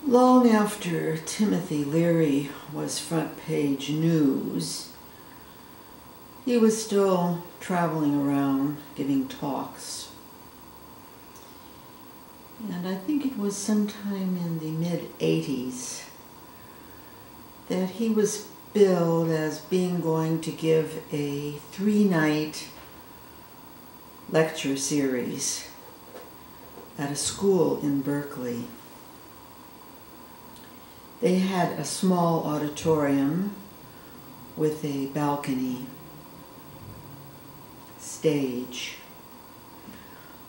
Long after Timothy Leary was front page news, he was still traveling around giving talks. And I think it was sometime in the mid-80s that he was billed as being going to give a 3-night lecture series at a school in Berkeley. They had a small auditorium with a balcony stage.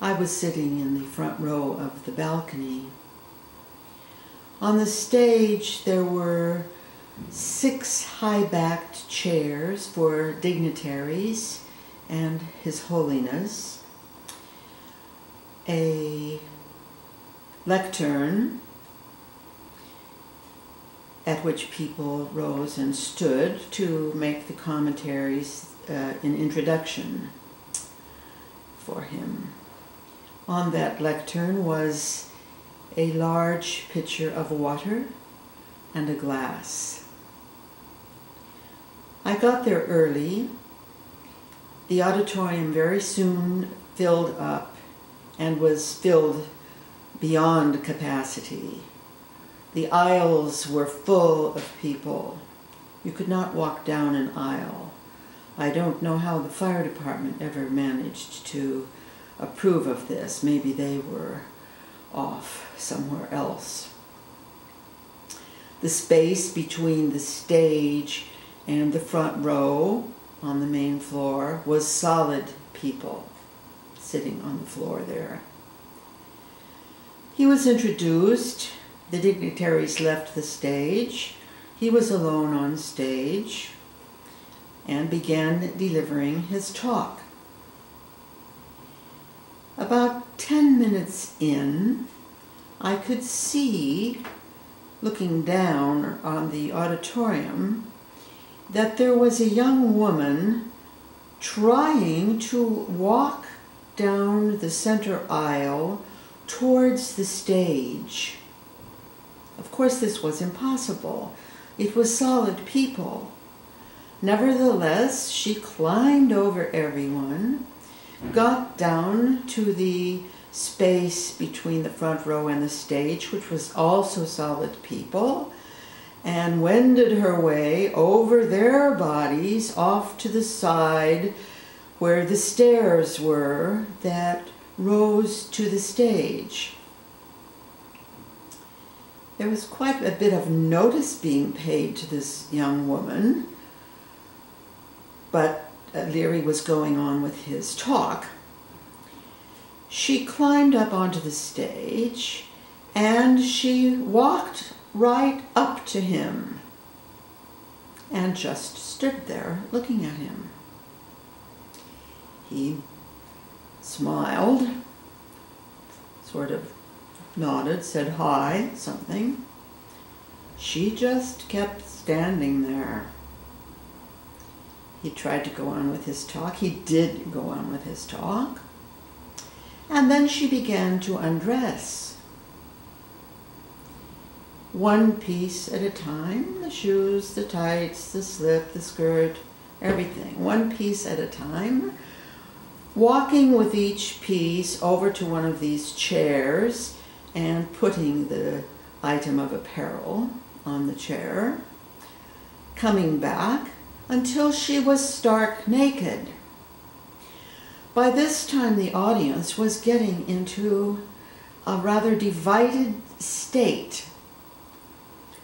I was sitting in the front row of the balcony. On the stage there were 6 high-backed chairs for dignitaries and His Holiness, a lectern at which people rose and stood to make the commentaries in introduction for him. On that lectern was a large pitcher of water and a glass. I got there early. The auditorium very soon filled up and was filled beyond capacity. The aisles were full of people. You could not walk down an aisle. I don't know how the fire department ever managed to approve of this. Maybe they were off somewhere else. The space between the stage and the front row on the main floor was solid people sitting on the floor there. He was introduced. The dignitaries left the stage. He was alone on stage and began delivering his talk. About 10 minutes in, I could see, looking down on the auditorium, that there was a young woman trying to walk down the center aisle towards the stage. Of course, this was impossible. It was solid people. Nevertheless, she climbed over everyone, got down to the space between the front row and the stage, which was also solid people, and wended her way over their bodies off to the side where the stairs were that rose to the stage. There was quite a bit of notice being paid to this young woman, but Leary was going on with his talk. She climbed up onto the stage and she walked right up to him and just stood there looking at him. He smiled, sort of nodded, said hi, something. She just kept standing there. He tried to go on with his talk. He did go on with his talk. And then she began to undress. One piece at a time, the shoes, the tights, the slip, the skirt, everything. One piece at a time, walking with each piece over to one of these chairs and putting the item of apparel on the chair, coming back until she was stark naked. By this time, the audience was getting into a rather divided state.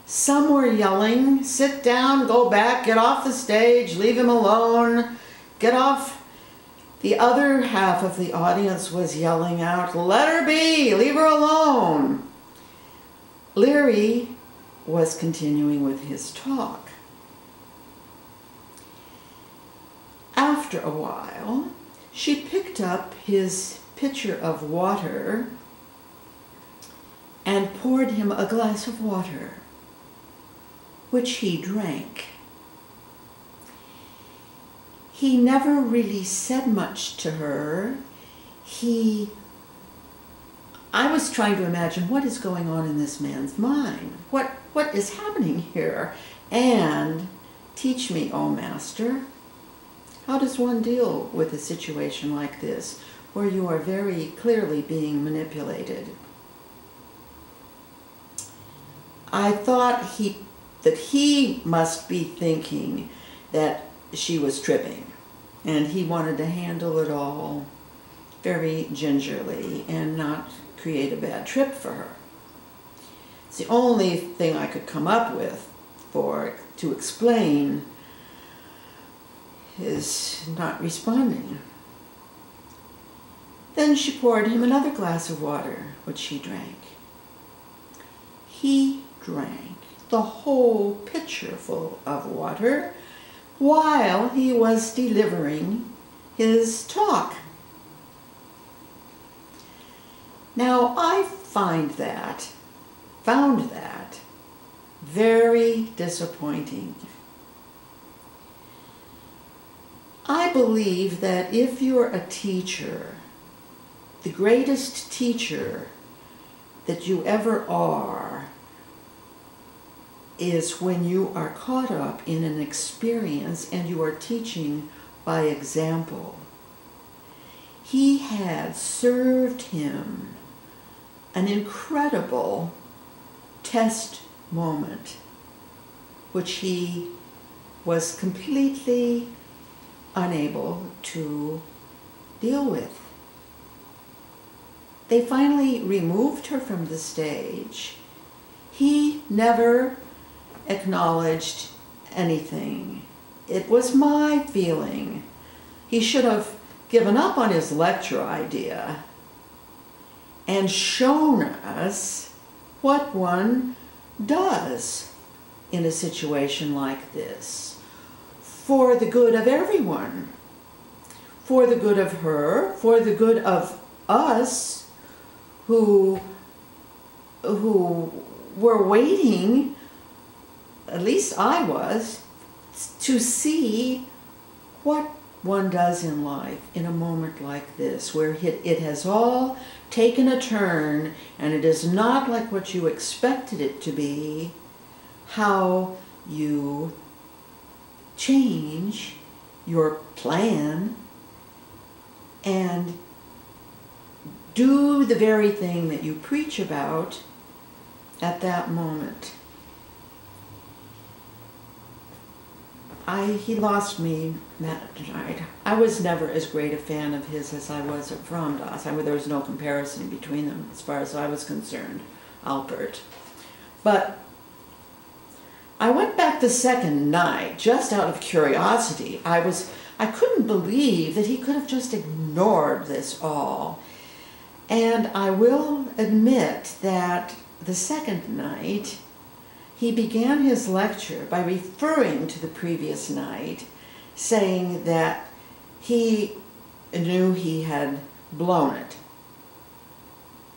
Some were yelling, "Sit down, go back, get off the stage, leave him alone, get off." The other half of the audience was yelling out, "Let her be, leave her alone." Leary was continuing with his talk. After a while, she picked up his pitcher of water and poured him a glass of water, which he drank. He never really said much to her. He I was trying to imagine what is going on in this man's mind. What is happening here? And teach me, O Master, how does one deal with a situation like this, where you are very clearly being manipulated? I thought that he must be thinking that she was tripping, and he wanted to handle it all very gingerly and not create a bad trip for her. It's the only thing I could come up with to explain his not responding. Then she poured him another glass of water, which he drank. He drank the whole pitcher full of water while he was delivering his talk. Now, I found that very disappointing. I believe that if you're a teacher, the greatest teacher that you ever are is when you are caught up in an experience and you are teaching by example. He had served him an incredible test moment, which he was completely unable to deal with. They finally removed her from the stage. He never acknowledged anything. It was my feeling he should have given up on his lecture idea and shown us what one does in a situation like this, for the good of everyone, for the good of her, for the good of us who were waiting, at least I was, to see what one does in life in a moment like this, where it has all taken a turn and it is not like what you expected it to be, how you change your plan and do the very thing that you preach about at that moment. He lost me that night. I was never as great a fan of his as I was of Ram Dass. There was no comparison between them as far as I was concerned, Alpert. But I went back the second night just out of curiosity. I couldn't believe that he could have just ignored this all. And I will admit that the second night, he began his lecture by referring to the previous night, saying that he knew he had blown it.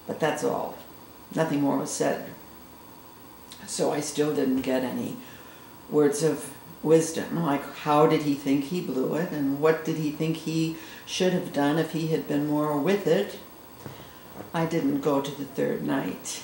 But that's all. Nothing more was said. So I still didn't get any words of wisdom, like how did he think he blew it, and what did he think he should have done if he had been more with it. I didn't go to the third night.